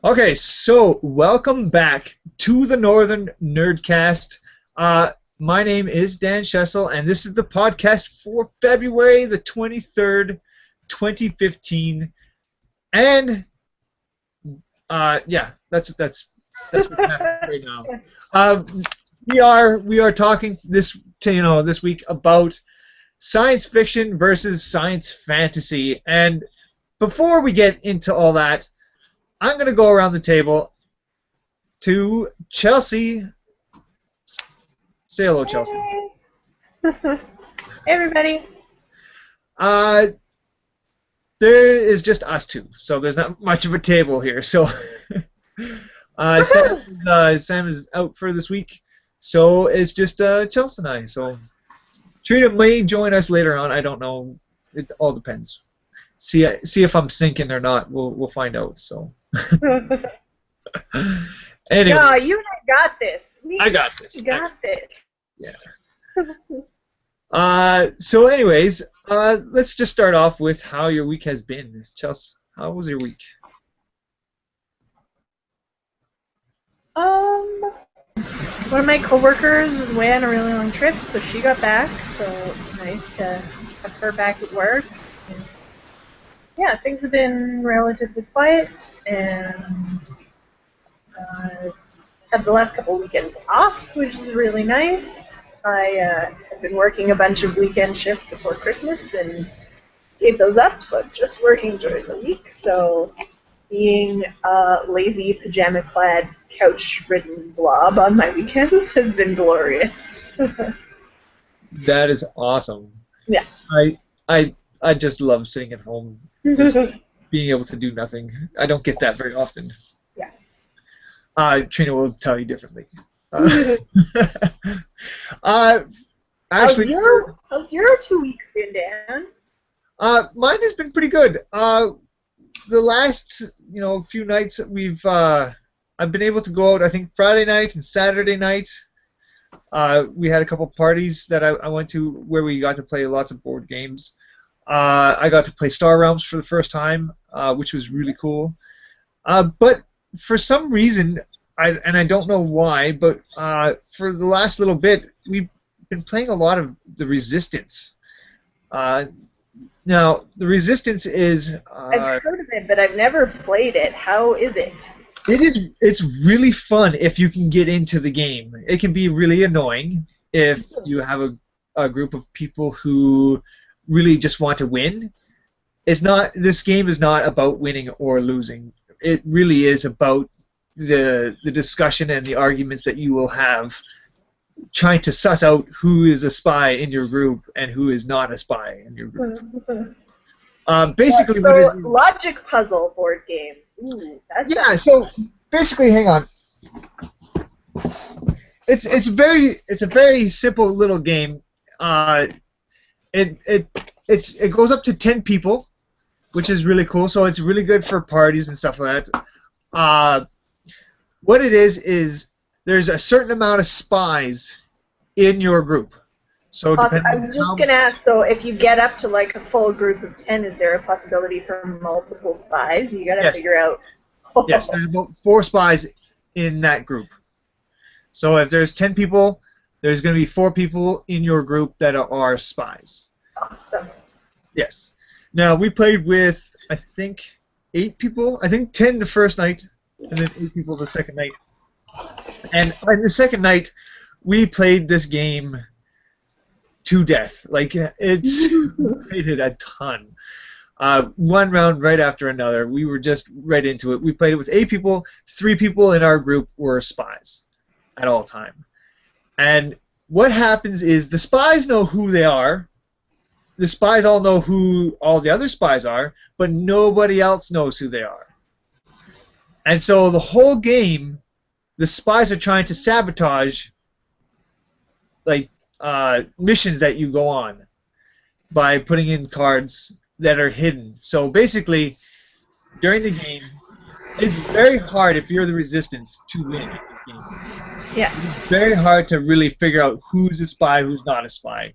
Okay, so welcome back to the Northern Nerdcast. My name is Dan Schessel, and this is the podcast for February the 23rd, 2015. And yeah, that's what's happening right now. Uh, we are talking this week about science fiction versus science fantasy. And before we get into all that, I'm going to go around the table to Chelsea. Say hello, Chelsea. Hey everybody. Uh, there is just us two, so there's not much of a table here. So Sam is out for this week, so it's just Chelsea and I. So Trina may join us later on. I don't know. It all depends. See if I'm sinking or not. We'll find out. So anyway, No, you and I got this. I got this. Got this. Yeah. So anyways, let's just start off with how your week has been. Chelsea, how was your week? One of my coworkers was away on a really long trip, so she got back. So it's nice to have her back at work. And yeah, things have been relatively quiet, and had the last couple of weekends off, which is really nice. I have been working a bunch of weekend shifts before Christmas and gave those up, so I'm just working during the week. So being a lazy, pajama-clad, couch-ridden blob on my weekends has been glorious. That is awesome. Yeah. I just love sitting at home, just being able to do nothing. I don't get that very often. Yeah. Trina will tell you differently. How's Actually, your 2 weeks been, Dan? mine has been pretty good. The last few nights I've been able to go out. I think Friday night and Saturday night. We had a couple parties that I went to where we got to play lots of board games. I got to play Star Realms for the first time, which was really cool. But for some reason, I don't know why, but for the last little bit, we've been playing a lot of the Resistance. Now, the Resistance is... I've heard of it, but I've never played it. How is it? It's really fun if you can get into the game. It can be really annoying if you have a group of people who really just want to win. This game is not about winning or losing. It really is about the discussion and the arguments that you will have trying to suss out who is a spy in your group and who is not a spy in your group. Basically, so logic puzzle board game. Ooh, so basically, hang on. It's a very simple little game. It goes up to 10 people, which is really cool. So it's really good for parties and stuff like that. What it is there's a certain amount of spies in your group. So awesome. I was just going to ask, so if you get up to like a full group of 10, is there a possibility for multiple spies? You got to figure out. Yes, there's about 4 spies in that group. So if there's 10 people, there's going to be 4 people in your group that are spies. Awesome. Yes. Now, we played with, I think, 8 people. I think 10 the first night, and then 8 people the second night. And on the second night, we played this game to death. Like, played it a ton. One round right after another. We were just right into it. We played it with 8 people. 3 people in our group were spies at all time. And what happens is the spies know who they are. The spies all know who all the other spies are, but nobody else knows who they are. And so the whole game, the spies are trying to sabotage missions that you go on by putting in cards that are hidden. So basically, during the game, it's very hard if you're the Resistance to win in this game. Yeah. It's very hard to really figure out who's a spy, who's not a spy.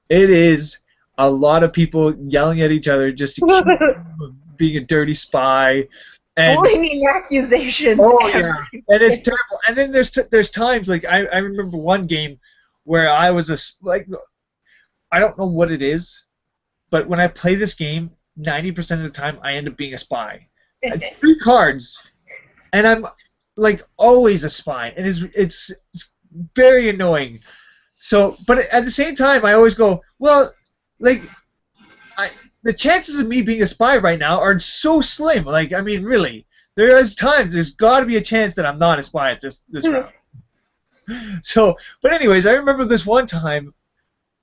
It is a lot of people yelling at each other just to keep being a dirty spy. And bullying accusations. oh yeah, and it's terrible. And then there's times like I remember one game where I was like I don't know what it is, but when I play this game, 90% of the time I end up being a spy. It's 3 cards, and I'm like always a spy, and it's very annoying. So, but at the same time, I always go, well, like the chances of me being a spy right now are so slim. Like, I mean, really, there's got to be a chance that I'm not a spy at this round. So, but anyways, I remember this one time,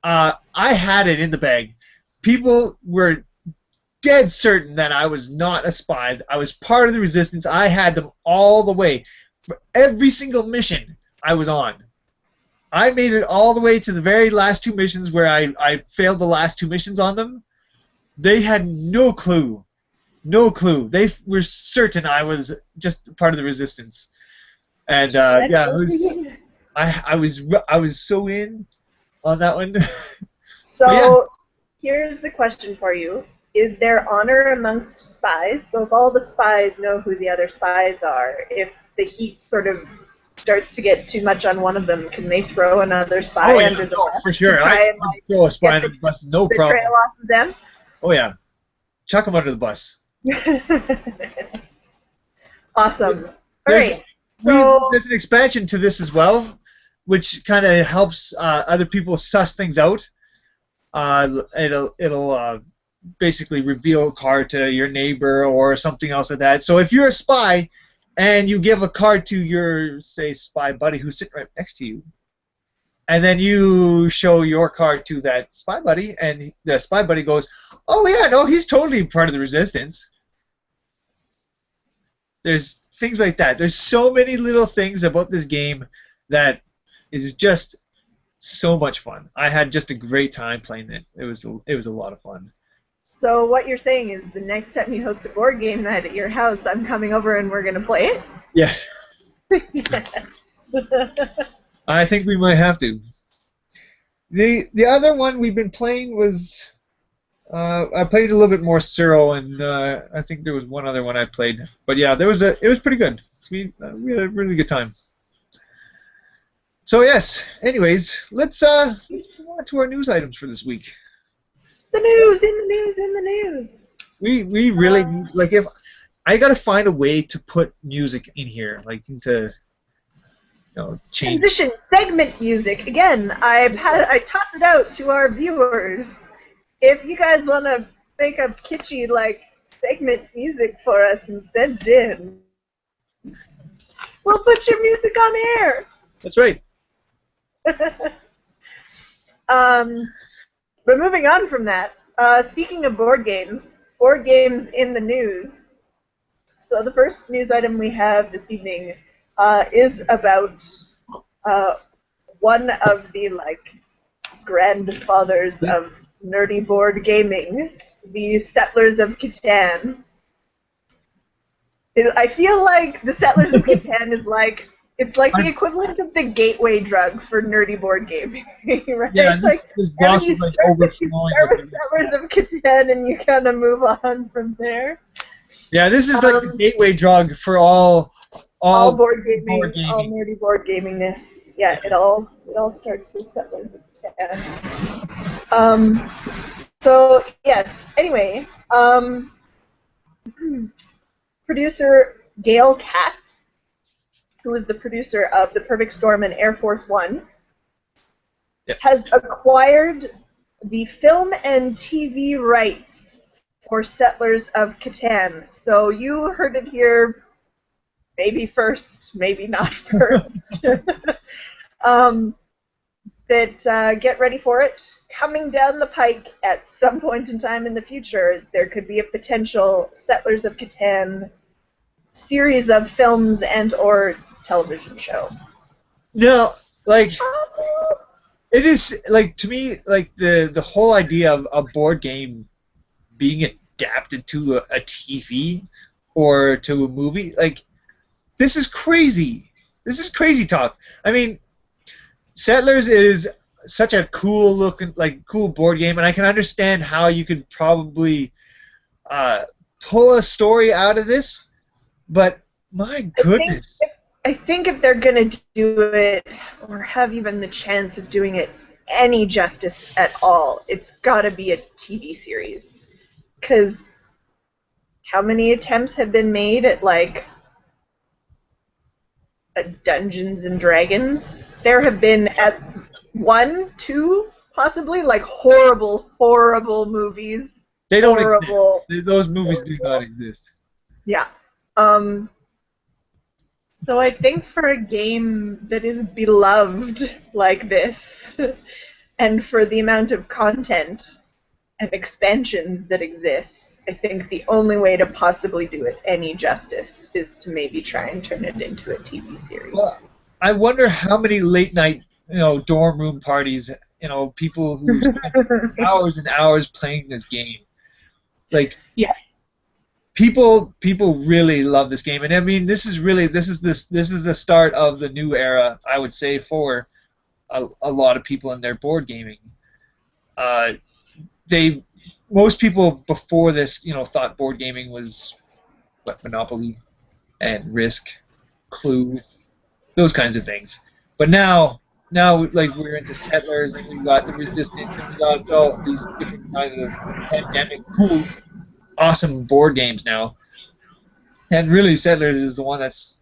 I had it in the bag. People were dead certain that I was not a spy. I was part of the resistance. I had them all the way. For every single mission I was on. I made it all the way to the very last 2 missions where I failed the last 2 missions on them. They had no clue. No clue. They were certain I was just part of the resistance. And yeah, I was so in on that one. So yeah. Here's the question for you. Is there honor amongst spies? So if all the spies know who the other spies are, if the heat sort of starts to get too much on one of them, can they throw another spy under the bus? For sure. I throw a spy under the bus, no problem. Trail off of them? Oh yeah. Chuck them under the bus. Awesome. There's an expansion to this as well, which kind of helps other people suss things out. It'll basically reveal a card to your neighbor or something else like that. So if you're a spy and you give a card to your, say, spy buddy who's sitting right next to you, and then you show your card to that spy buddy, and the spy buddy goes, oh yeah, no, he's totally part of the resistance. There's things like that. There's so many little things about this game that is just so much fun. I had just a great time playing it. It was a lot of fun. So what you're saying is the next time you host a board game night at your house, I'm coming over and we're going to play it? Yes. Yes. I think we might have to. The other one we've been playing was I played a little bit more Cyril, and I think there was one other one I played. But yeah, it was pretty good. We had a really good time. So yes. Anyways, let's move on to our news items for this week. The news in the news in the news. We really like if I gotta find a way to put music in here, like into change. Transition segment music. Again, I toss it out to our viewers. If you guys want to make a kitschy segment music for us and send it in, we'll put your music on air. That's right. But moving on from that, speaking of board games in the news. So the first news item we have this evening is about one of the grandfathers of nerdy board gaming, the Settlers of Catan. I feel like the Settlers of Catan is it's like the equivalent of the gateway drug for nerdy board gaming, right? Yeah, this box is overflowing. Settlers of Catan, and you kind of move on from there. Yeah, this is like the gateway drug for all board gaming, all nerdy board gamingness. Yeah, it all starts with Settlers of Catan. So yes. Anyway, producer Gail Katz, who is the producer of The Perfect Storm and Air Force One, yes, has acquired the film and TV rights for Settlers of Catan. So you heard it here, maybe first, maybe not first. Get ready for it. Coming down the pike at some point in time in the future, there could be a potential Settlers of Catan series of films and or television show. No, it is to me the whole idea of a board game being adapted to a TV or to a movie, this is crazy. This is crazy talk. I mean, Settlers is such a cool looking, cool board game, and I can understand how you could probably pull a story out of this. But my I think goodness, if, I think if they're gonna do it, or have even the chance of doing it any justice at all, it's gotta be a TV series. Because how many attempts have been made at like a Dungeons and Dragons? There have been at one, two, possibly like horrible, horrible movies. they don't exist. Horrible, Those movies do not horrible. exist. Yeah. Um, So I think for a game that is beloved like this, and for the amount of content and expansions that exist, I think the only way to possibly do it any justice is to maybe try and turn it into a TV series. Well, I wonder how many late night, dorm room parties, people who spend hours and hours playing this game. Like Yeah. people really love this game, and I mean this is the start of the new era, I would say, for a lot of people in their board gaming. Uh, they Most people before this, thought board gaming was what, Monopoly and Risk, Clue, those kinds of things. But now like we're into Settlers, and we've got the Resistance, and we've got all these different kinds of pandemic, cool, awesome board games now. And really, Settlers is the one that's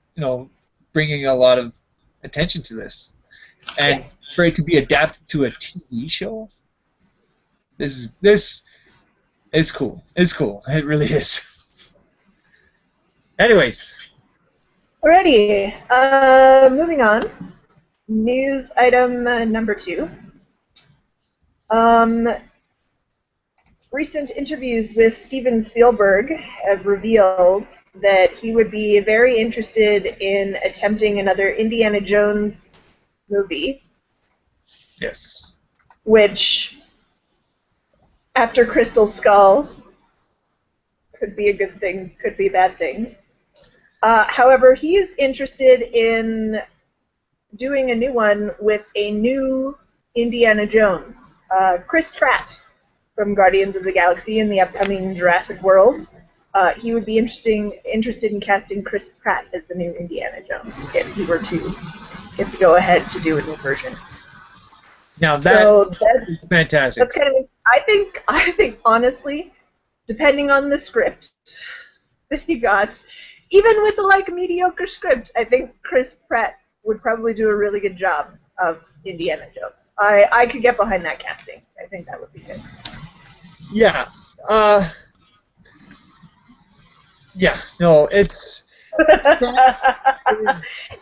bringing a lot of attention to this. Yeah. And for it to be adapted to a TV show, this is cool. It's cool. It really is. Anyways, Alrighty. Moving on. News item number 2. Recent interviews with Steven Spielberg have revealed that he would be very interested in attempting another Indiana Jones movie, yes. which, after Crystal Skull, could be a good thing, could be a bad thing. However, he's interested in doing a new one with a new Indiana Jones. Chris Pratt from Guardians of the Galaxy and the upcoming Jurassic World. He would be interested in casting Chris Pratt as the new Indiana Jones if he were to get the go-ahead to do a new version. Now So is fantastic. That's kind of. I think honestly, depending on the script that he got, even with a mediocre script, I think Chris Pratt would probably do a really good job of Indiana Jones. I could get behind that casting. I think that would be good. Yeah. Yeah. No, it's.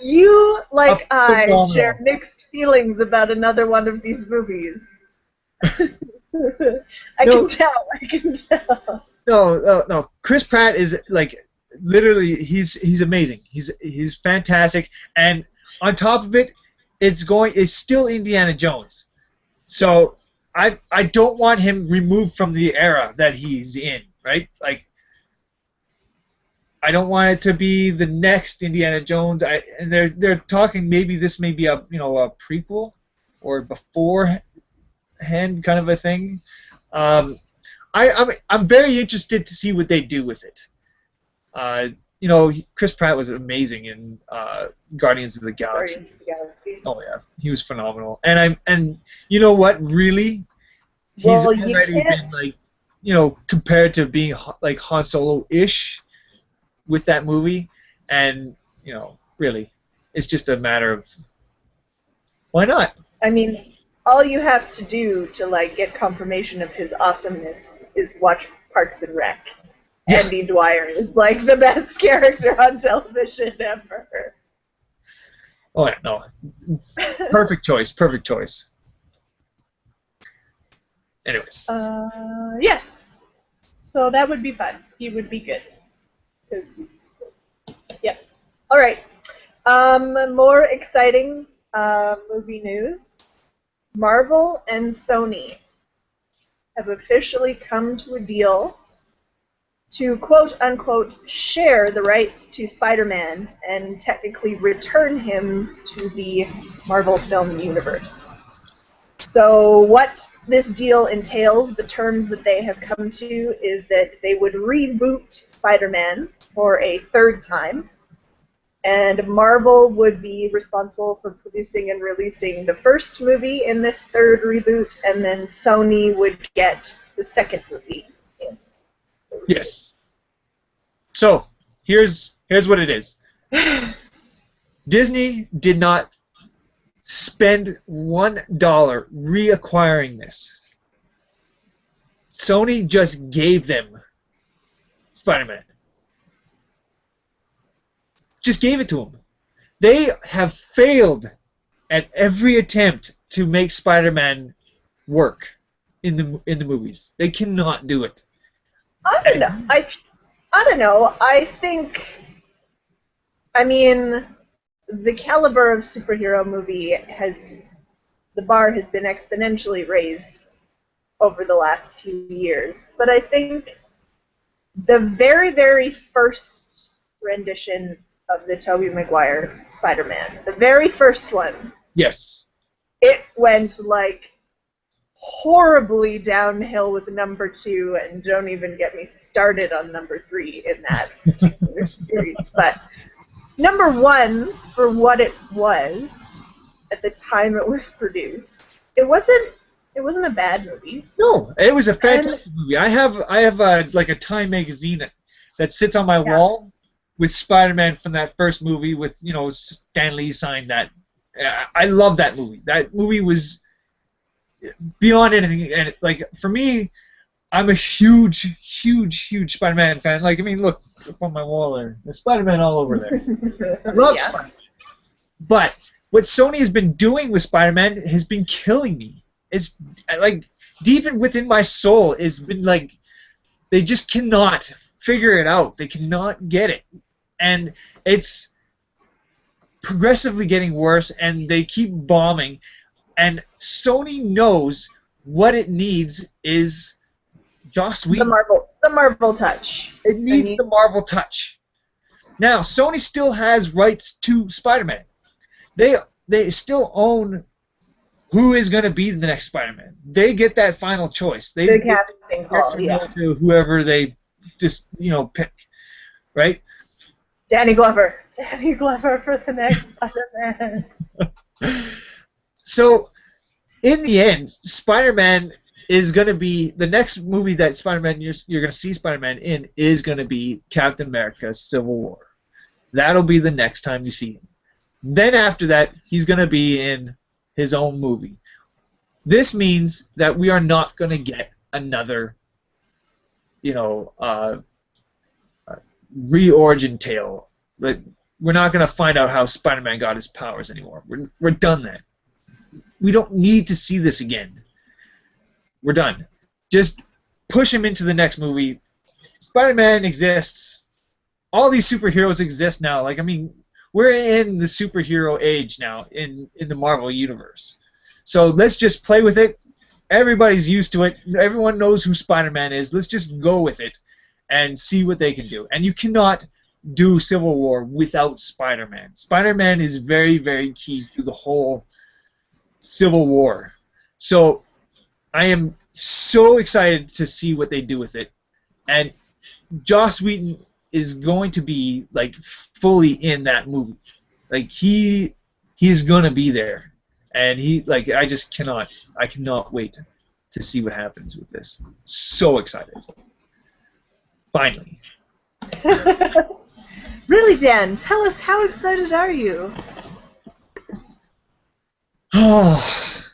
You, like I, phenomenal. share mixed feelings about another one of these movies. I can tell. No. Chris Pratt is literally he's amazing. He's fantastic, and on top of it, it's still Indiana Jones. So I don't want him removed from the era that he's in, right? I don't want it to be the next Indiana Jones. And they're talking maybe this may be a a prequel or beforehand kind of a thing. I'm very interested to see what they do with it. Chris Pratt was amazing in Guardians of the Galaxy. Oh yeah, he was phenomenal. And you know what? Really, he's already been compared to being like Han Solo-ish with that movie, and really, it's just a matter of why not? I mean, all you have to do to get confirmation of his awesomeness is watch Parks and Rec. Yeah. Andy Dwyer is the best character on television ever. Oh yeah, no, perfect choice. Anyways. Yes. So that would be fun. He would be good. Yep. All right. More exciting movie news. Marvel and Sony have officially come to a deal to quote-unquote share the rights to Spider-Man and technically return him to the Marvel film universe. So what this deal entails, the terms that they have come to, is that they would reboot Spider-Man for a third time, and Marvel would be responsible for producing and releasing the first movie in this third reboot, and then Sony would get the second movie. Yes. So, here's what it is. Disney did not spend $1 reacquiring this. Sony just gave them Spider-Man. Just gave it to them. They have failed at every attempt to make Spider-Man work in the movies. They cannot do it. I don't know. I don't know. I think, I mean, the caliber of superhero movie the bar has been exponentially raised over the last few years. But I think the very, very first rendition of the Tobey Maguire Spider-Man, the very first one. Yes. It went like horribly downhill with number 2, and don't even get me started on number 3 in that particular series. But number 1, for what it was at the time it was produced, it wasn't a bad movie. No, it was a fantastic movie. I have like a Time magazine that sits on my wall with Spider-Man from that first movie with, you know, Stan Lee signed that. I love that movie. That movie was beyond anything. And like for me, I'm a huge Spider-Man fan. Like, I mean, look up on my wall there. There's Spider-Man all over there. I love Spider-Man. But what Sony has been doing with Spider-Man has been killing me. It's like deep within my soul has been like they just cannot figure it out. They cannot get it. And it's progressively getting worse, and they keep bombing. And Sony knows what it needs is Joss Whedon. The Marvel touch. It needs the Marvel touch. Now, Sony still has rights to Spider-Man. They still own who is going to be the next Spider-Man. They get that final choice. They the casting call, to whoever they just, you know, pick, right? Danny Glover for the next Spider-Man. So, in the end, Spider-Man is going to be the next movie that Spider-Man you're going to see Spider-Man in is going to be Captain America: Civil War. That'll be the next time you see him. Then after that, he's going to be in his own movie. This means that we are not going to get another, you know, re-origin tale. Like, we're not going to find out how Spider-Man got his powers anymore. We're done that. We don't need to see this again. We're done. Just push him into the next movie. Spider-Man exists. All these superheroes exist now. Like, I mean, we're in the superhero age now in the Marvel universe. So let's just play with it. Everybody's used to it. Everyone knows who Spider-Man is. Let's just go with it and see what they can do. And you cannot do Civil War without Spider-Man. Spider-Man is very, very key to the whole Civil War. So I am so excited to see what they do with it. And Joss Whedon is going to be like fully in that movie. Like he's gonna be there. And I cannot wait to see what happens with this. So excited. Finally. Really, Dan, tell us, how excited are you? Oh.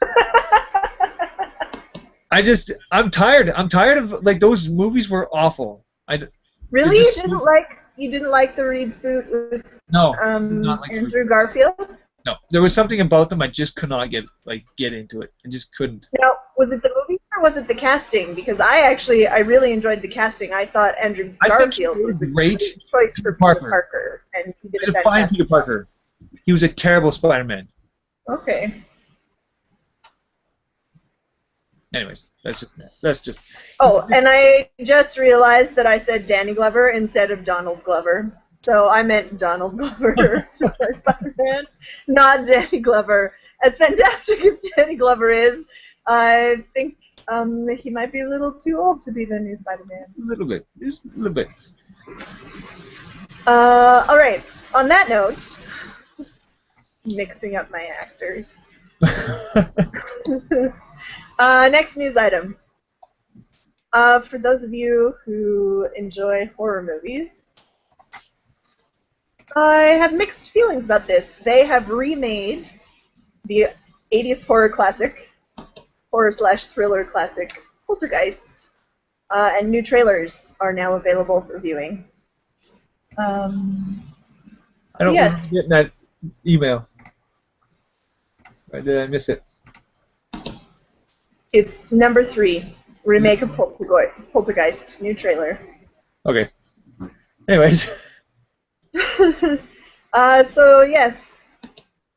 I'm tired. I'm tired of, like, those movies were awful. Really? You didn't like the reboot with not like Andrew Garfield? No, there was something about them I just could not get into it. I just couldn't. Now, was it the movies or was it the casting? Because I really enjoyed the casting. I thought Andrew Garfield was a great choice for Peter Parker, and he did a fine Peter Parker. He was a terrible Spider-Man. Okay. Anyways, that's just. Oh, and I just realized that I said Danny Glover instead of Donald Glover. So I meant Donald Glover to play Spider-Man, not Danny Glover. As fantastic as Danny Glover is, I think He might be a little too old to be the new Spider-Man. A little bit. Just a little bit. All right. On that note, mixing up my actors. Next news item. For those of you who enjoy horror movies, I have mixed feelings about this. They have remade the 80s horror classic, horror/thriller classic, Poltergeist, and new trailers are now available for viewing. I don't remember getting that email. Or did I miss it? It's number 3, remake of Poltergeist, new trailer. Okay. Anyways. So yes,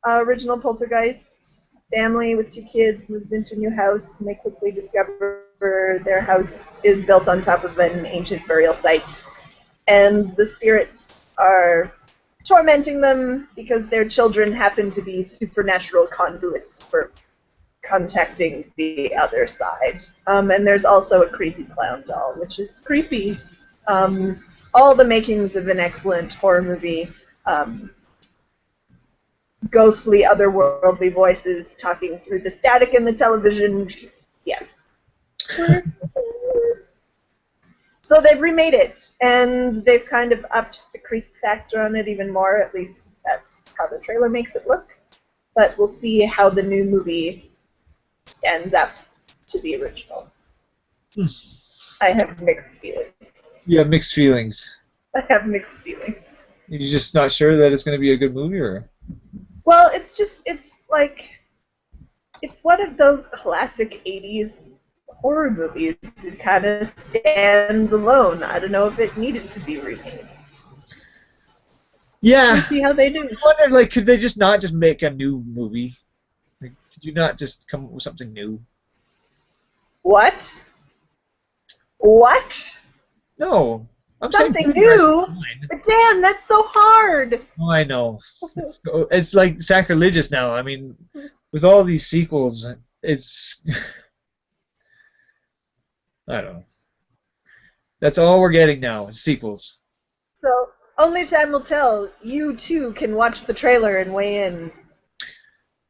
original Poltergeist family with 2 kids moves into a new house, and they quickly discover their house is built on top of an ancient burial site, and the spirits are tormenting them because their children happen to be supernatural conduits for contacting the other side. And there's also a creepy clown doll, which is creepy. All the makings of an excellent horror movie. Ghostly, otherworldly voices talking through the static in the television. Yeah. So they've remade it, and they've kind of upped the creep factor on it even more. At least that's how the trailer makes it look. But we'll see how the new movie stands up to the original. I have mixed feelings. You have mixed feelings. I have mixed feelings. You're just not sure that it's going to be a good movie, or? Well, it's one of those classic 80s horror movies. It kind of stands alone. I don't know if it needed to be remade. Yeah. We'll see how they do. I wonder, like, could they just not just make a new movie? Like, could you not just come up with something new? What? What? No. I'm something saying new? But Dan, that's so hard! Oh, I know. It's like sacrilegious now. I mean, with all these sequels, it's... I don't know. That's all we're getting now, is sequels. So, only time will tell. You, too, can watch the trailer and weigh in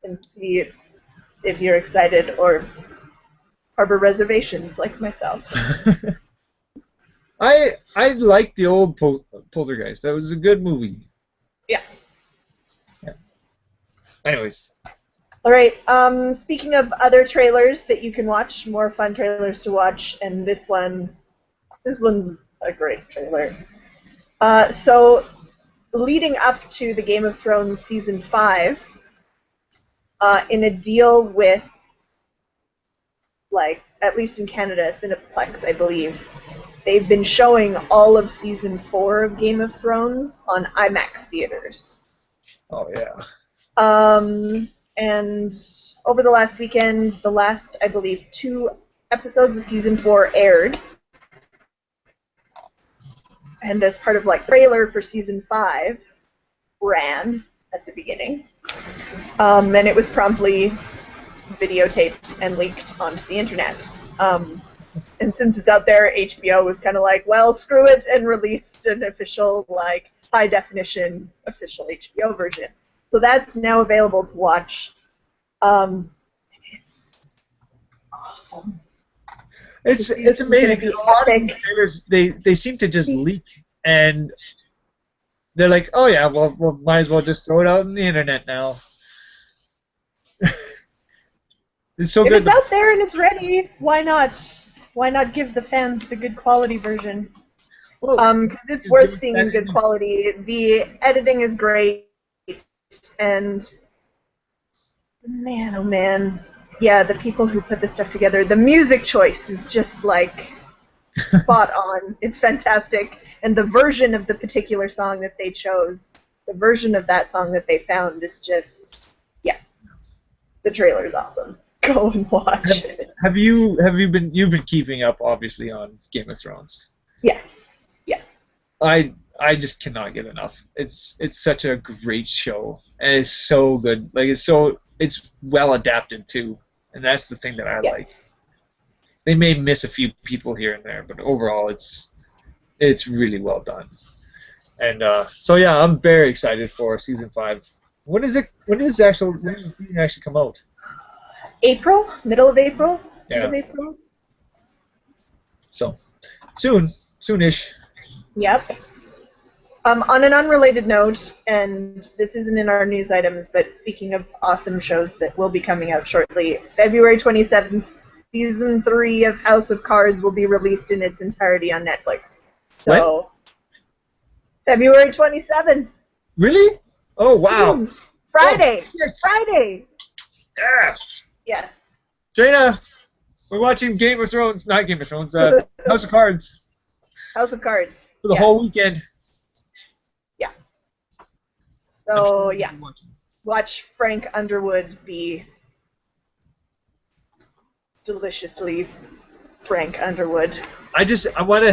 and see if you're excited or harbor reservations like myself. I liked the old Poltergeist. That was a good movie. Yeah. Anyways. All right. Speaking of other trailers that you can watch, more fun trailers to watch, and this one's a great trailer. So, leading up to the Game of Thrones season 5, in a deal with, like, at least in Canada, Cineplex, I believe, they've been showing all of season 4 of Game of Thrones on IMAX theaters. Oh yeah. And over the last weekend, the last, I believe, 2 episodes of season 4 aired. And as part of, like, trailer for season 5 ran at the beginning. And it was promptly videotaped and leaked onto the internet. And since it's out there, HBO was kind of like, well, screw it, and released an official, like, high-definition official HBO version. So that's now available to watch. It's awesome. It's amazing because a lot of trailers they seem to just leak, and they're like, oh yeah, well might as well just throw it out on the internet now. It's so if good. It's out there and it's ready, why not? Why not give the fans the good quality version? Because it's worth seeing in good quality. The editing is great, and man, oh man, yeah, the people who put this stuff together, the music choice is just like spot on. It's fantastic, and the version of the particular song that they chose, the version of that song that they found is just, yeah, the trailer is awesome. Go and watch it. Have you been keeping up, obviously, on Game of Thrones? Yes. Yeah. I just cannot get enough. It's such a great show, and it's so good. Like it's well adapted too, and that's the thing that I like. They may miss a few people here and there, but overall, it's really well done. And so yeah, I'm very excited for season 5. When does the season actually come out? April, middle of April. Yeah. End of April. So soonish. Yep. On an unrelated note, and this isn't in our news items, but speaking of awesome shows that will be coming out shortly, February 27th, Season 3 of House of Cards will be released in its entirety on Netflix. So, When? February 27th. Really? Oh, wow. Soon. Friday. Oh, yes. Friday. Yeah. Yes. Jaina, we're watching Game of Thrones. Not Game of Thrones. House of Cards. House of Cards. For the whole weekend. Yeah. So, yeah. Watch Frank Underwood be deliciously Frank Underwood. I want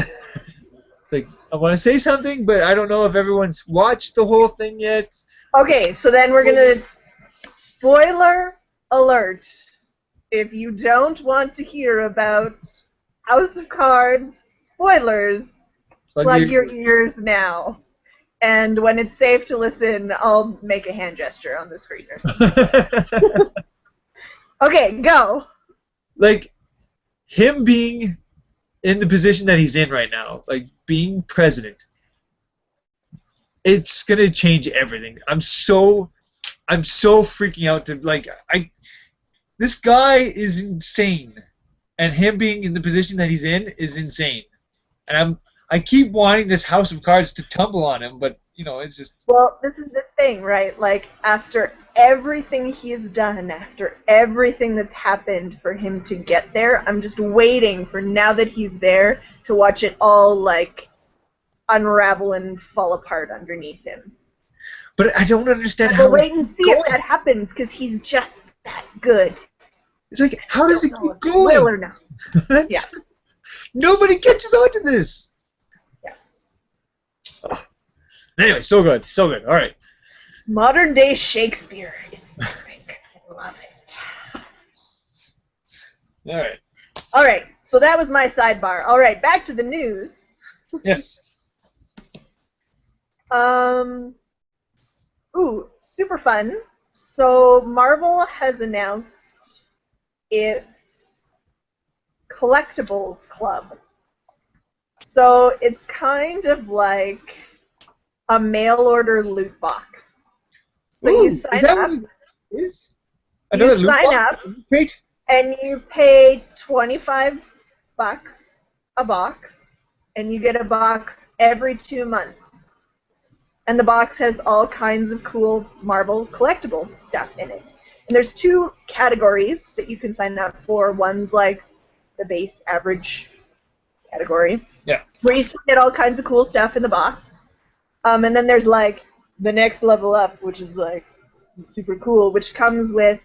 to say something, but I don't know if everyone's watched the whole thing yet. Okay, so then we're gonna spoiler alert. If you don't want to hear about House of Cards spoilers, plug your ears now. And when it's safe to listen, I'll make a hand gesture on the screen or something. Okay, go. Like, him being in the position that he's in right now, like being president, it's gonna change everything. I'm so freaking out to this guy is insane, and him being in the position that he's in is insane. And I keep wanting this House of Cards to tumble on him, but it's just. Well, this is the thing, right? Like, after everything he's done, after everything that's happened for him to get there, I'm just waiting for, now that he's there, to watch it all, like, unravel and fall apart underneath him. But I don't understand how. We'll wait and see if that happens, because he's just that good. It's like, how does it keep going? Spoiler now. Yeah. Nobody catches on to this. Yeah. Oh. Anyway, so good. All right. Modern day Shakespeare. It's perfect. I love it. All right. All right. So that was my sidebar. All right, back to the news. Yes. Ooh, super fun. So Marvel has announced its collectibles club. So it's kind of like a mail order loot box. So you sign up. Is? You sign up, and you pay $25 a box, and you get a box every 2 months. And the box has all kinds of cool Marvel collectible stuff in it. And there's 2 categories that you can sign up for. One's like the base average category, where you still get all kinds of cool stuff in the box. And then there's like the next level up, which is like super cool, which comes with,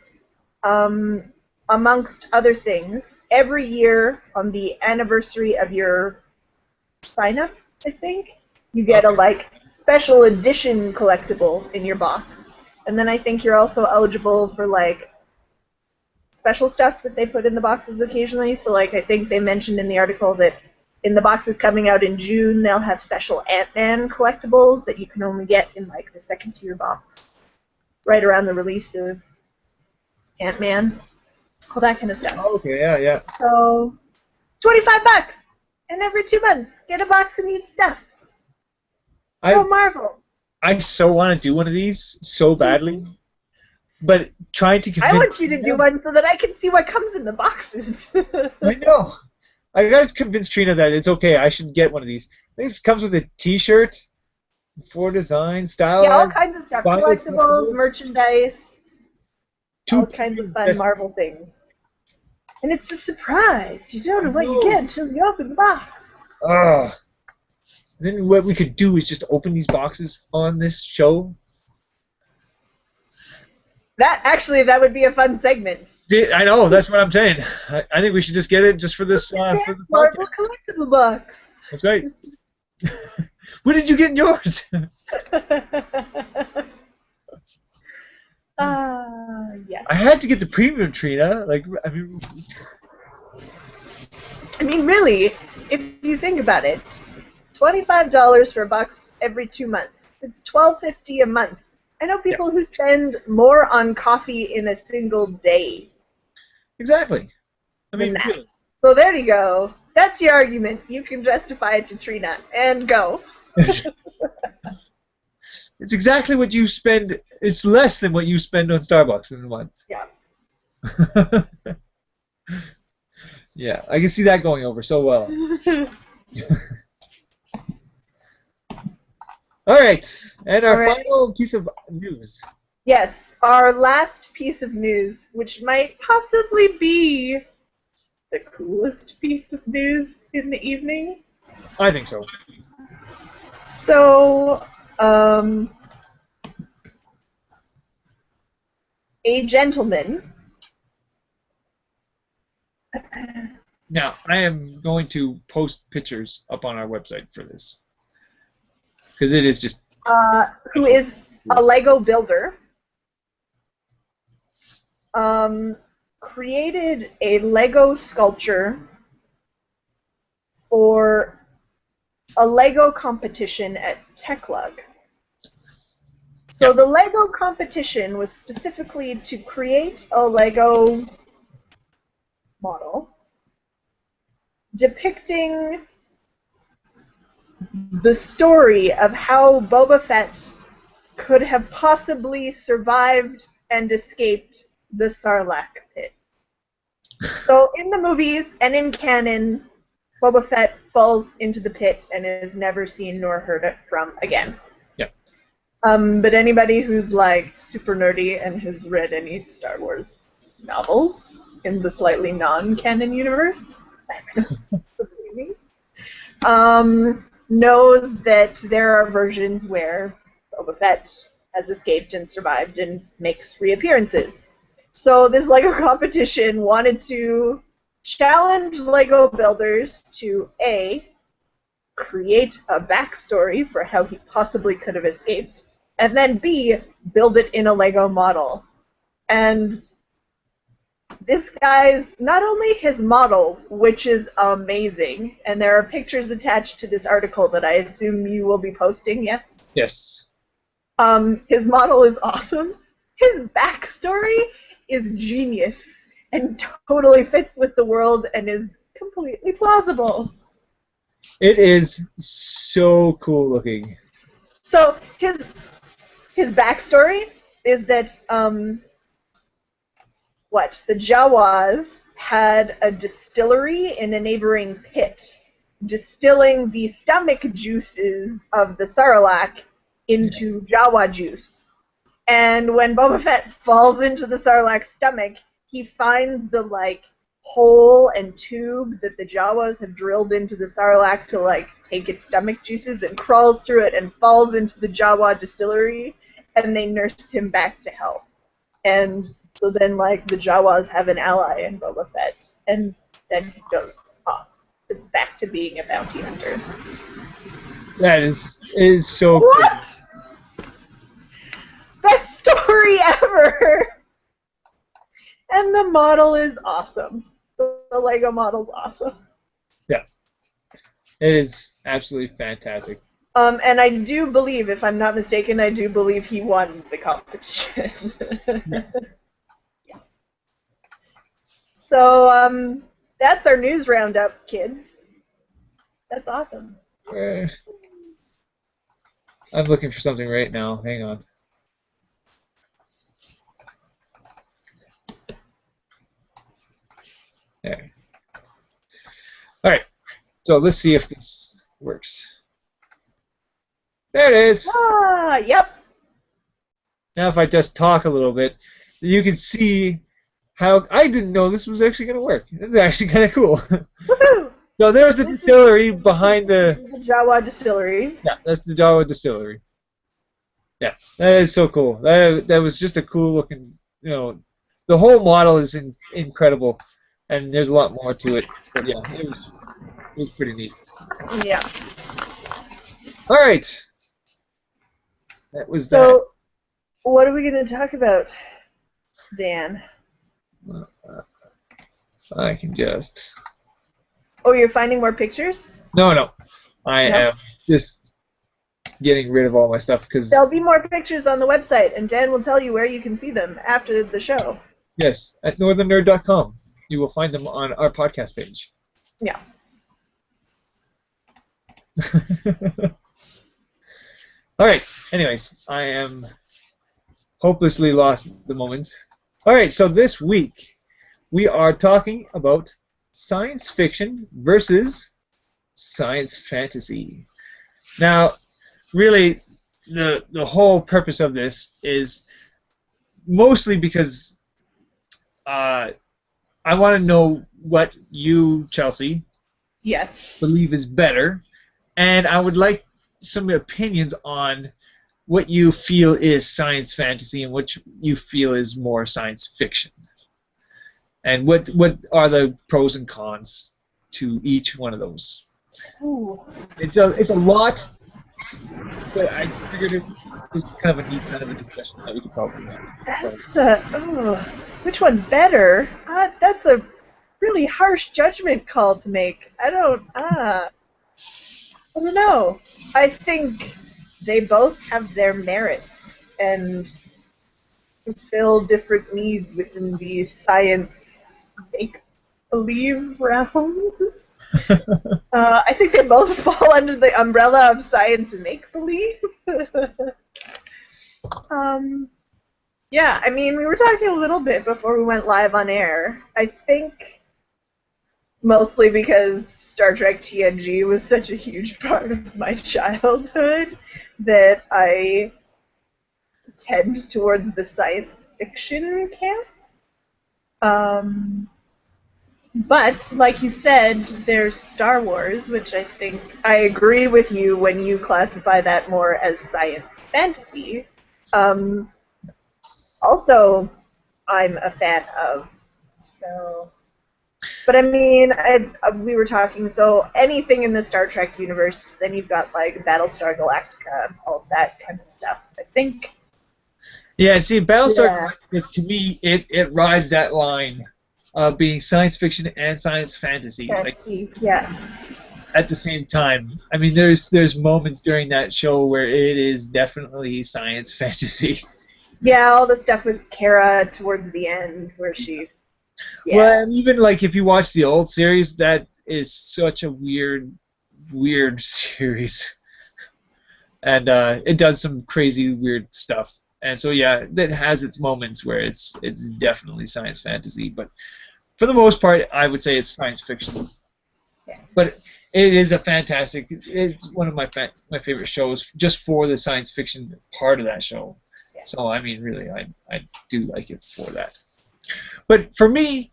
amongst other things, every year on the anniversary of your sign up, I think, you get a like special edition collectible in your box. And then I think you're also eligible for like special stuff that they put in the boxes occasionally. So like I think they mentioned in the article that in the boxes coming out in June, they'll have special Ant-Man collectibles that you can only get in like the second tier box, right around the release of Ant-Man, all that kind of stuff. Oh, okay, yeah. So, $25, and every 2 months, get a box of neat stuff. Go Marvel. I so want to do one of these so badly, but trying to convince. I want you to do one so that I can see what comes in the boxes. I know. I gotta convince Trina that it's okay. I should get one of these. I think this comes with a T-shirt, 4 design, style. Yeah, all kinds of stuff. Collectibles, merchandise, all kinds of fun Marvel things. And it's a surprise. You don't know what you get until you open the box. Then what we could do is just open these boxes on this show. That would be a fun segment. I know, that's what I'm saying. I think we should just get it just for this. For the Marvel collectible box. That's right. What did you get in yours? Yeah. I had to get the premium, Trina. Like, I mean. I mean, really, if you think about it, $25 for a box every 2 months. It's $12.50 a month. I know Yeah, people who spend more on coffee in a single day exactly. I than mean, that. really. So there you go. That's your argument. You can justify it to Trina and go. It's exactly what you spend. It's less than what you spend on Starbucks in a month. Yeah. Yeah, I can see that going over so well. All right, and All our right. final piece of news. Yes, our last piece of news, which might possibly be the coolest piece of news in the evening. I think so. So, um, a gentleman. Now, I am going to post pictures up on our website for this because it is just Who is a Lego builder, created a Lego sculpture for a Lego competition at TechLug. So yeah, the Lego competition was specifically to create a Lego model depicting the story of how Boba Fett could have possibly survived and escaped the Sarlacc pit. So in the movies and in canon, Boba Fett falls into the pit and is never seen nor heard from again. yeah. But anybody who's like super nerdy and has read any Star Wars novels in the slightly non-canon universe, knows that there are versions where Boba Fett has escaped and survived and makes reappearances. So this LEGO competition wanted to challenge LEGO builders to A, create a backstory for how he possibly could have escaped, and then B, build it in a LEGO model. And this guy's, not only his model, which is amazing, and there are pictures attached to this article that I assume you will be posting, yes? Yes. His model is awesome. His backstory is genius and totally fits with the world and is completely plausible. It is so cool looking. So his backstory is that the Jawas had a distillery in a neighboring pit, distilling the stomach juices of the Sarlacc into Jawa juice. And when Boba Fett falls into the Sarlacc's stomach, he finds the hole and tube that the Jawas have drilled into the Sarlacc to take its stomach juices, and crawls through it and falls into the Jawa distillery, and they nurse him back to health. And so then the Jawas have an ally in Boba Fett, and then he goes off back to being a bounty hunter. That is so What? Cool. Best story ever! And the model is awesome. The LEGO model's awesome. Yeah. It is absolutely fantastic. And I do believe, if I'm not mistaken, I do believe he won the competition. Yeah. So, that's our news roundup, kids. That's awesome. I'm looking for something right now. Hang on. There. All right. So let's see if this works. There it is. Ah, yep. Now if I just talk a little bit, you can see how I didn't know this was actually going to work. This is actually kind of cool. Woohoo! So there's the distillery behind the Jawa distillery. Yeah, that's the Jawa distillery. Yeah, that is so cool. That was just a cool looking, the whole model is incredible, and there's a lot more to it. But yeah, it was pretty neat. Yeah. All right. That was that. So, what are we going to talk about, Dan? I can just. Oh, you're finding more pictures? No. I No. am just getting rid of all my stuff because, There'll be more pictures on the website, and Dan will tell you where you can see them after the show. yes, at northernnerd.com, you will find them on our podcast page. Yeah. All right. Anyways, I am hopelessly lost at the moment. All right. So this week we are talking about science fiction versus science fantasy. Now, really, the whole purpose of this is mostly because I want to know what you, Chelsea, Yes. believe is better, and I would like some opinions on what you feel is science fantasy and what you feel is more science fiction, and what are the pros and cons to each one of those. Ooh. It's a lot, but I figured it was kind of a neat kind of a discussion that we could probably have. That's which one's better? That's a really harsh judgment call to make. I don't know. I think they both have their merits and fulfill different needs within the science make-believe realm. I think they both fall under the umbrella of science make-believe. Yeah, I mean, we were talking a little bit before we went live on air. I think mostly because Star Trek TNG was such a huge part of my childhood that I tend towards the science fiction camp. But, like you said, there's Star Wars, which I think I agree with you when you classify that more as science fantasy. Also, I'm a fan of. So, but I mean, we were talking, so anything in the Star Trek universe, then you've got like Battlestar Galactica, all of that kind of stuff. I think. Yeah, see, Battlestar Yeah. Galactica, to me, it rides that line of being science fiction and science fantasy, like Yeah. at the same time. I mean, there's moments during that show where it is definitely science fantasy. Yeah, all the stuff with Kara towards the end where she. Yeah. Well, and even like if you watch the old series, that is such a weird series, and it does some crazy weird stuff. And so yeah, that has its moments where it's definitely science fantasy, but for the most part, I would say it's science fiction. Yeah. But it is a fantastic. It's one of my favorite shows just for the science fiction part of that show. Yeah. So I mean, really, I do like it for that. But for me,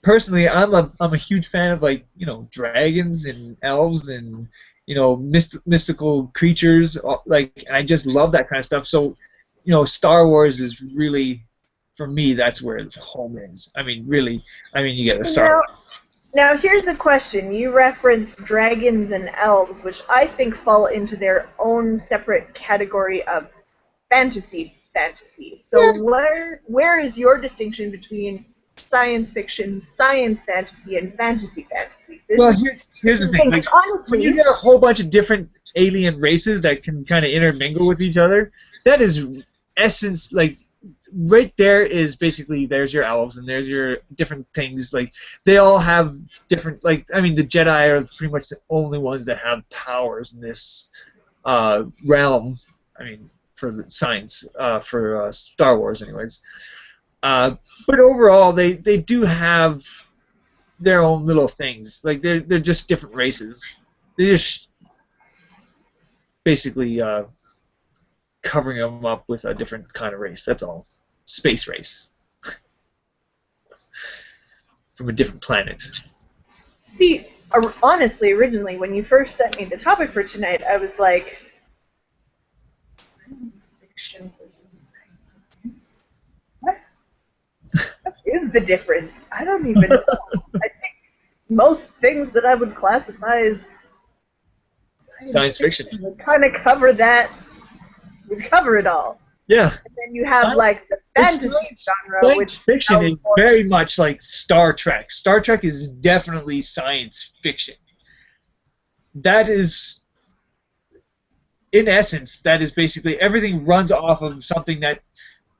personally, I'm a huge fan of, like, dragons and elves and mystical creatures. Like, and I just love that kind of stuff. So, Star Wars is really, for me, that's where home is. I mean, really, you get a Star Wars. Now here's a question. You reference dragons and elves, which I think fall into their own separate category of fantasy. So Yeah. where is your distinction between science fiction, science fantasy, and fantasy? Well, here's the thing. Like, honestly, when you get a whole bunch of different alien races that can kind of intermingle with each other, that is essence, like, right there is basically, there's your elves and there's your different things. Like, they all have different, like, I mean, the Jedi are pretty much the only ones that have powers in this realm. I mean, for the science, for Star Wars, anyways. But overall, they do have their own little things. Like, they're just different races. They're just basically covering them up with a different kind of race. That's all. Space race. From a different planet. See, honestly, originally, when you first sent me the topic for tonight, I was like, science fiction versus science fantasy. What is the difference? I don't even know. I think most things that I would classify as Science fiction. would kind of cover that, would cover it all. Yeah. And then you have like the fantasy genre, Science which fiction is tells more- very much like Star Trek. Star Trek is definitely science fiction. That is, in essence, that is basically everything runs off of something that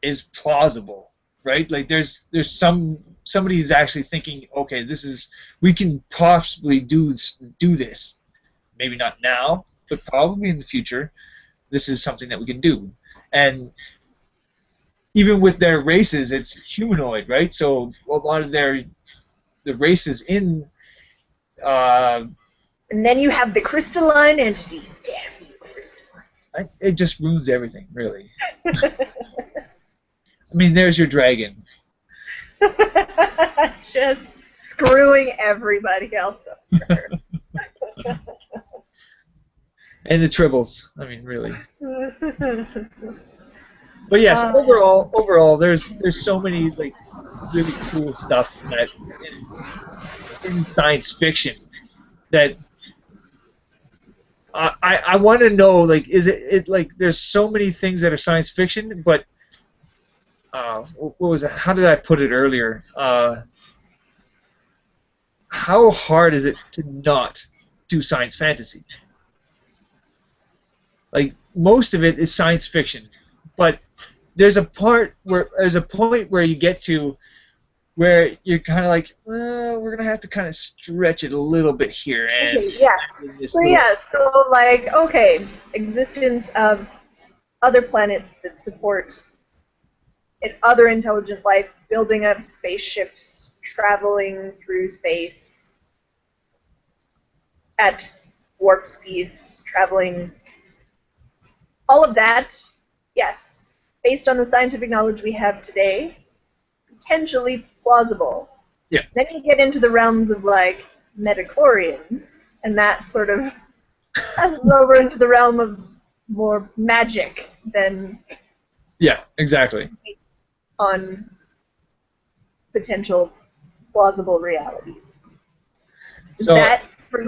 is plausible, right? Like there's somebody's actually thinking, okay, we can possibly do this. Maybe not now, but probably in the future. This is something that we can do. And even with their races, it's humanoid, right? So a lot of the races in And then you have the crystalline entity. Damn you, crystalline. it just ruins everything, really. I mean, there's your dragon. Just screwing everybody else up. And the tribbles. I mean, really. But yes, overall, there's so many like really cool stuff that in science fiction that I want to know, like, is it like there's so many things that are science fiction, but what was it? How did I put it earlier? How hard is it to not do science fantasy? Like most of it is science fiction, but there's a point where you get to where you're kind of like, we're gonna have to kind of stretch it a little bit here. And okay, yeah. So like, okay, existence of other planets that support other intelligent life, building up spaceships, traveling through space at warp speeds, traveling. All of that, yes, based on the scientific knowledge we have today, potentially plausible. Yeah. Then you get into the realms of like metachlorians, and that sort of passes over into the realm of more magic than yeah, exactly. on potential plausible realities. Is that for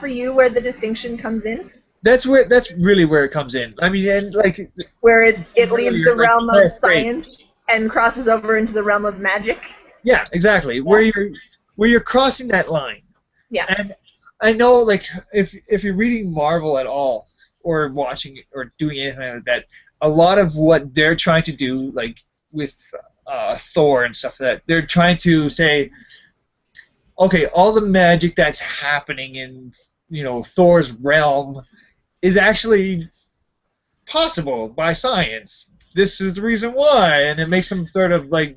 you where the distinction comes in? That's really where it comes in. I mean, and like where it leaves the like, realm of science and crosses over into the realm of magic. Yeah, exactly. Yeah. Where you're crossing that line. Yeah. And I know, like, if you're reading Marvel at all, or watching or doing anything like that, a lot of what they're trying to do, like with Thor and stuff like that, they're trying to say, okay, all the magic that's happening in Thor's realm is actually possible by science. This is the reason why, and it makes them sort of like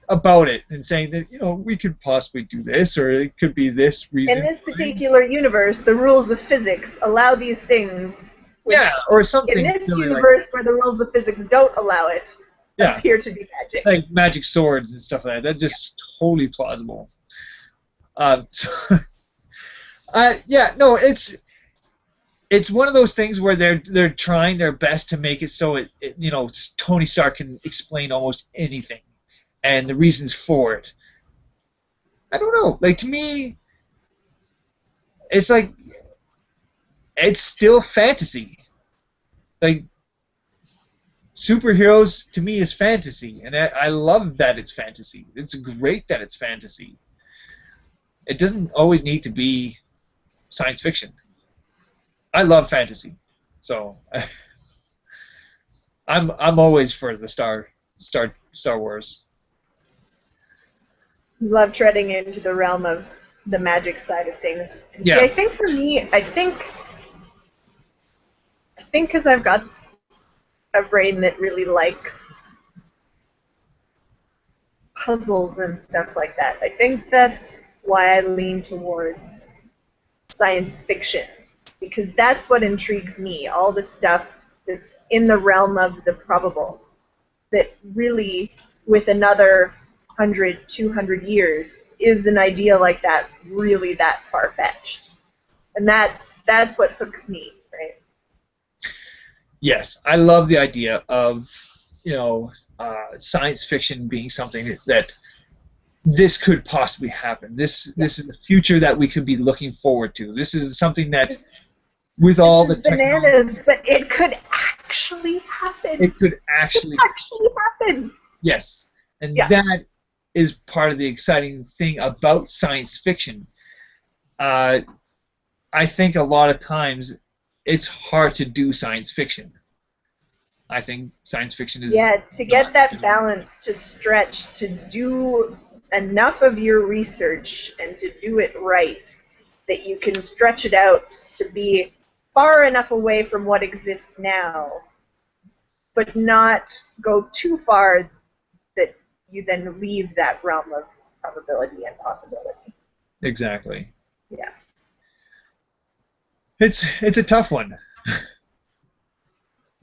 about it and saying that we could possibly do this, or it could be this reason. In this particular universe, the rules of physics allow these things. Yeah, or something. In this universe, where the rules of physics don't allow it, appear to be magic. Like magic swords and stuff like that. That's just totally plausible. It's one of those things where they're trying their best to make it so Tony Stark can explain almost anything, and the reasons for it. I don't know. Like, to me, it's like it's still fantasy. Like, superheroes to me is fantasy, and I love that it's fantasy. It's great that it's fantasy. It doesn't always need to be science fiction. I love fantasy, so I'm always for the Star Wars. Love treading into the realm of the magic side of things. Yeah. See, I think for me, I think because I've got a brain that really likes puzzles and stuff like that. I think that's why I lean towards science fiction, because that's what intrigues me, all the stuff that's in the realm of the probable, that really, with another 100, 200 years, is an idea like that really that far-fetched? And that's what hooks me, right? Yes, I love the idea of science fiction being something that this could possibly happen. This is the future that we could be looking forward to. This is something that with all the is technology. bananas, but it could actually happen. It could actually happen. Yes, and Yeah. that is part of the exciting thing about science fiction. I think a lot of times it's hard to do science fiction. I think science fiction is Yeah, to get not. that balance to stretch, to do enough of your research and to do it right, that you can stretch it out to be far enough away from what exists now, but not go too far that you then leave that realm of probability and possibility. Exactly. Yeah. It's a tough one.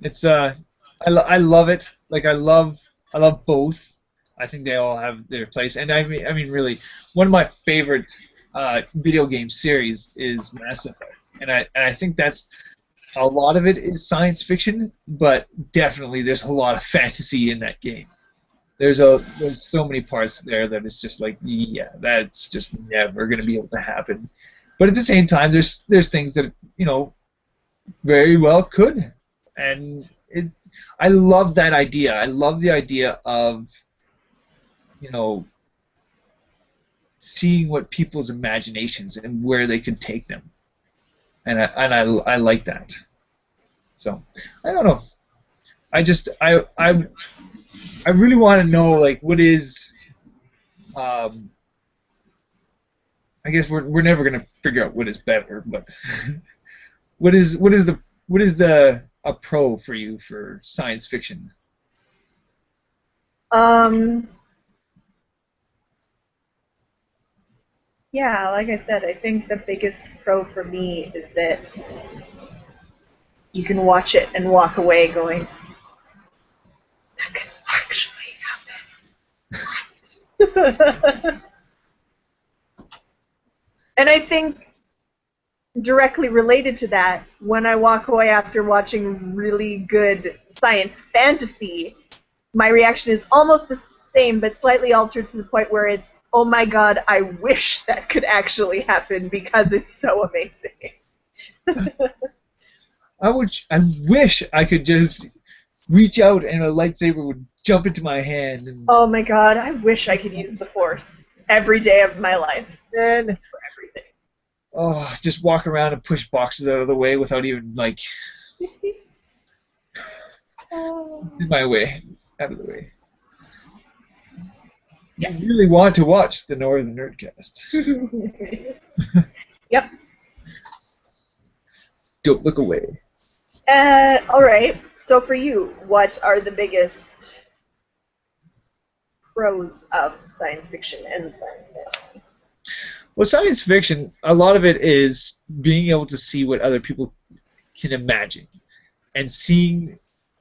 It's I love it. Like I love both. I think they all have their place. And I mean really, one of my favorite video game series is Mass Effect. And I think that's a lot of it is science fiction, but definitely there's a lot of fantasy in that game. There's so many parts there that it's just like, yeah, that's just never going to be able to happen. But at the same time, there's things that very well could, and I love that idea. I love the idea of you know seeing what people's imaginations and where they could take them, and I like that. So I don't know. I just I really want to know, like, what is um, I guess we're never gonna figure out what is better, but what is the a pro for you for science fiction? Um, yeah, like I said, I think the biggest pro for me is that you can watch it and walk away going, that could actually happen. And I think directly related to that, when I walk away after watching really good science fantasy, my reaction is almost the same, but slightly altered to the point where it's, oh my god, I wish that could actually happen because it's so amazing. I wish I could just reach out and a lightsaber would jump into my hand and Oh my god, I wish I could use the Force every day of my life then for everything. just walk around and push boxes out of the way without even like in my way, out of the way. Yeah. You really want to watch the Northern Nerdcast. Yep. Don't look away. All right. So for you, what are the biggest pros of science fiction and science fantasy? Well, science fiction, a lot of it is being able to see what other people can imagine, and seeing,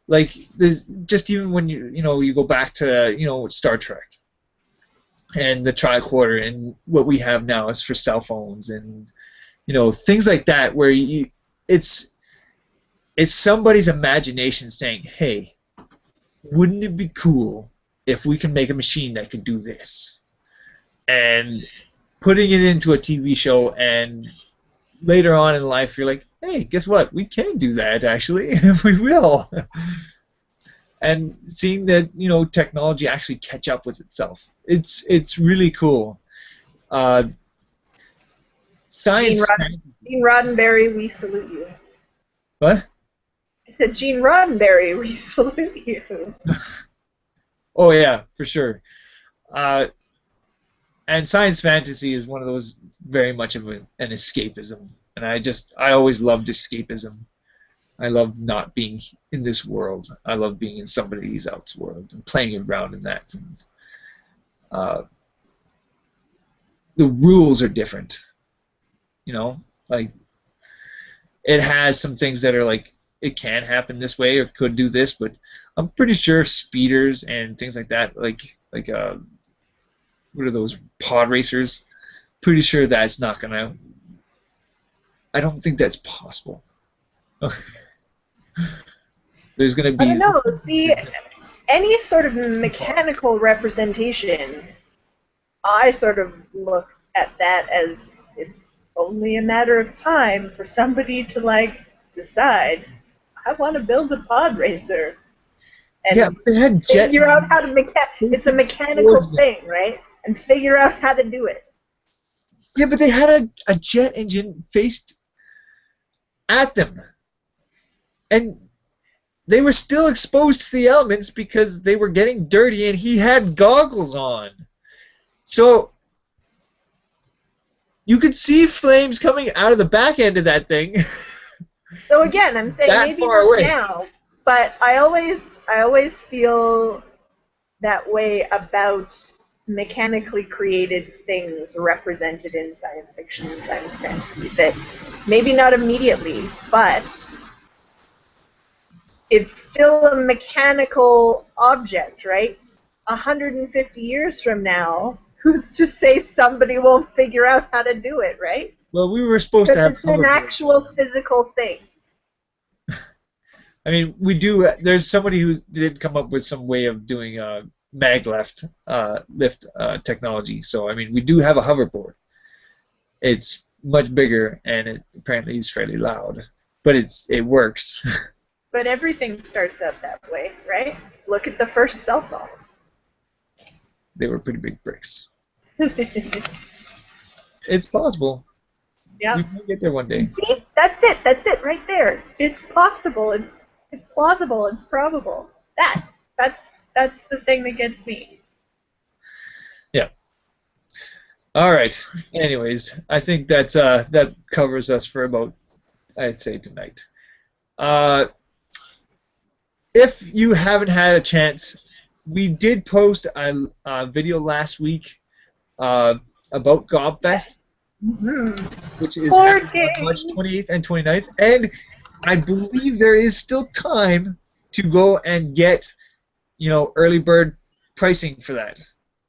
like, there's just even when you go back to Star Trek and the tricorder and what we have now is for cell phones and things like that, where it's somebody's imagination saying, hey, wouldn't it be cool if we can make a machine that could do this, and putting it into a TV show, and later on in life you're like, hey, guess what? We can do that, actually. We will. And seeing that technology actually catch up with itself, it's really cool. Science. Gene Roddenberry, we salute you. What? I said, Gene Roddenberry, we salute you. Oh yeah, for sure. And science fantasy is one of those very much of an escapism, and I always loved escapism. I love not being in this world. I love being in somebody else's world and playing around in that. And the rules are different. Like, it has some things that are like, it can happen this way or could do this, but I'm pretty sure speeders and things like that, like what are those, pod racers? Pretty sure that's not gonna. I don't think that's possible. There's gonna be. I don't know. See, any sort of mechanical representation, I sort of look at that as it's only a matter of time for somebody to, like, decide, I want to build a pod racer. And Yeah, but they had jet. figure out how to it's a mechanical thing, right? And figure out how to do it. Yeah, but they had a jet engine faced at them. And they were still exposed to the elements because they were getting dirty, and he had goggles on. So you could see flames coming out of the back end of that thing. So again, I'm saying that maybe far not away. now, but I always feel that way about mechanically created things represented in science fiction and science fantasy, that maybe not immediately, but it's still a mechanical object, right? 150 years from now, who's to say somebody won't figure out how to do it, right? Well, we were supposed to have Because it's an actual physical thing. I mean, we do. There's somebody who did come up with some way of doing lift technology. So, I mean, we do have a hoverboard. It's much bigger, and it apparently is fairly loud, but it works. But everything starts out that way, right? Look at the first cell phone. They were pretty big bricks. It's possible. Yeah. We might get there one day. See, that's it. That's it right there. It's possible. It's plausible. It's probable. That's the thing that gets me. Yeah. All right. Anyways, I think that covers us for about, I'd say, tonight. If you haven't had a chance, we did post a video last week about Gobfest, which is happening on March 28th and 29th, and I believe there is still time to go and get, early bird pricing for that.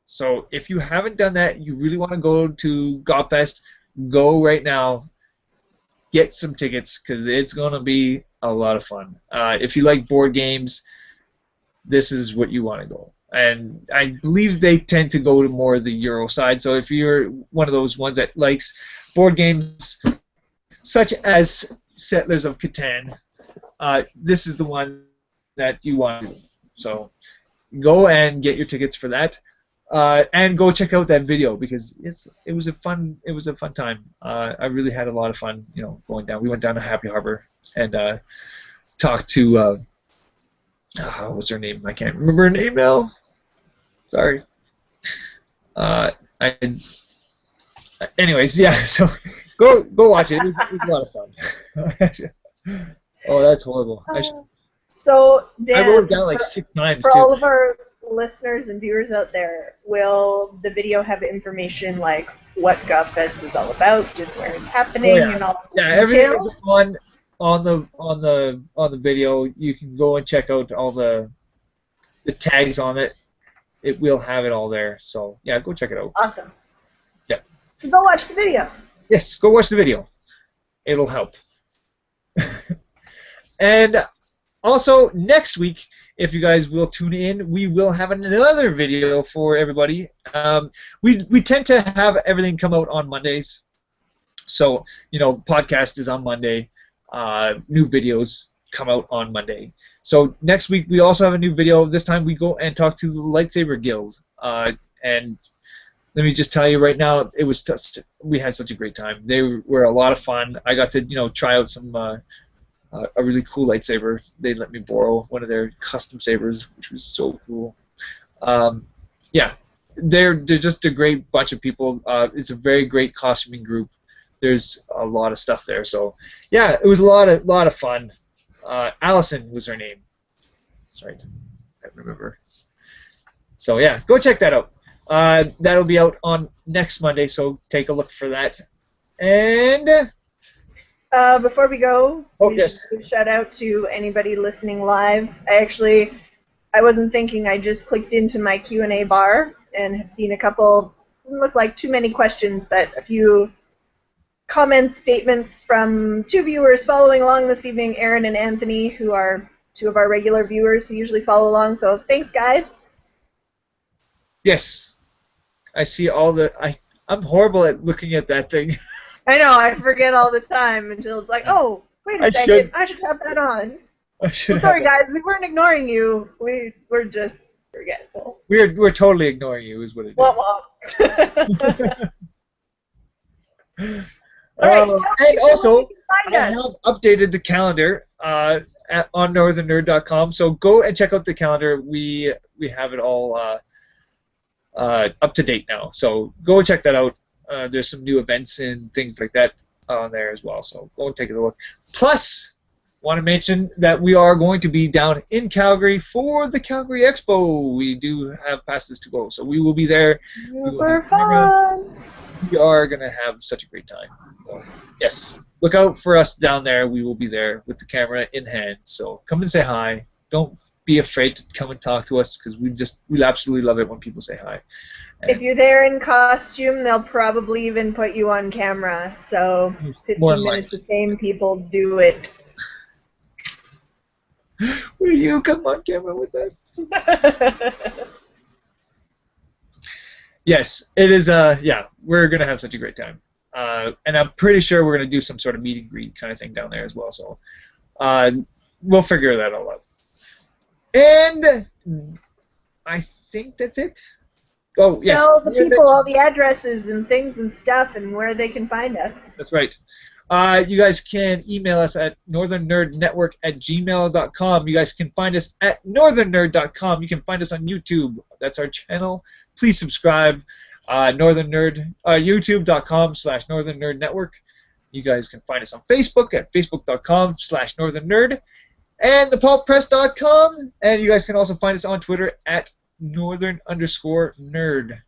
So if you haven't done that, you really want to go to Gobfest, go right now, get some tickets, because it's going to be a lot of fun. If you like board games, this is what you want to go. And I believe they tend to go to more of the Euro side, so if you're one of those ones that likes board games such as Settlers of Catan, this is the one that you want to do. So go and get your tickets for that. And go check out that video, because it was a fun time. I really had a lot of fun, going down. We went down to Happy Harbor and talked to what's her name? I can't remember her name now. Sorry. Anyways, yeah. So go watch it. It was a lot of fun. Oh, that's horrible. So Dan, I wrote it down like 6 times for too. all of our listeners and viewers out there, will the video have information like what Gobfest is all about and where it's happening and all the details? Everything is on the video. You can go and check out all the tags on it. It will have it all there. So yeah, go check it out. Awesome. Yeah. So go watch the video. Yes, go watch the video. It'll help. And also, next week, if you guys will tune in, we will have another video for everybody. We tend to have everything come out on Mondays. So, podcast is on Monday. New videos come out on Monday. So next week, we also have a new video. This time, we go and talk to the Lightsaber Guild. And let me just tell you right now, we had such a great time. They were a lot of fun. I got to, try out some... a really cool lightsaber. They let me borrow one of their custom sabers, which was so cool. Yeah, they're just a great bunch of people. It's a very great costuming group. There's a lot of stuff there. So yeah, it was a lot of fun. Allison was her name. That's right. I remember. So yeah, go check that out. That'll be out on next Monday. So take a look for that. And. Before we go, yes. Shout out to anybody listening live. I wasn't thinking. I just clicked into my Q&A bar and have seen a couple. Doesn't look like too many questions, but a few comments, statements from 2 viewers following along this evening, Aaron and Anthony, who are 2 of our regular viewers who usually follow along. So thanks, guys. Yes, I see all the. I'm horrible at looking at that thing. I know, I forget all the time until it's like, oh, Wait I a second. should. I should have that on. I should Well, have sorry, it. guys. We weren't ignoring you. We were just forgetful. We're totally ignoring you, is what it Wah is. wah. All right. Tell And people where they also, can find I us. have updated the calendar on northernnerd.com. So go and check out the calendar. We have it all up to date now. So go and check that out. There's some new events and things like that on there as well. So go and take a look. Plus, want to mention that we are going to be down in Calgary for the Calgary Expo. We do have passes to go, so we will be there. We will have Super camera. fun. We are going to have such a great time. So, yes, look out for us down there. We will be there with the camera in hand. So come and say hi. Don't be afraid to come and talk to us because we absolutely love it when people say hi. If you're there in costume, they'll probably even put you on camera. So More 15 than minutes of fame, people do it. Will you come on camera with us? Yes, it is. Yeah, we're gonna have such a great time, and I'm pretty sure we're gonna do some sort of meet and greet kind of thing down there as well. So, we'll figure that all out. And I think that's it. Oh yes. Tell the people all the addresses and things and stuff and where they can find us. That's right. You guys can email us at northernnerdnetwork@gmail.com. You guys can find us at northernnerd.com. You can find us on YouTube. That's our channel. Please subscribe. YouTube.com/northernnerdnetwork. You guys can find us on Facebook at facebook.com/northernnerd and thepulppress.com. And you guys can also find us on Twitter at northern_nerd.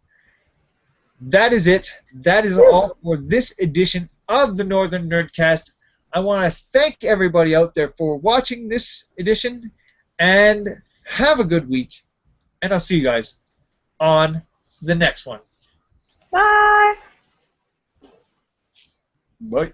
That is it. That is all for this edition of the Northern Nerdcast. I want to thank everybody out there for watching this edition, and have a good week. And I'll see you guys on the next one. Bye. Bye.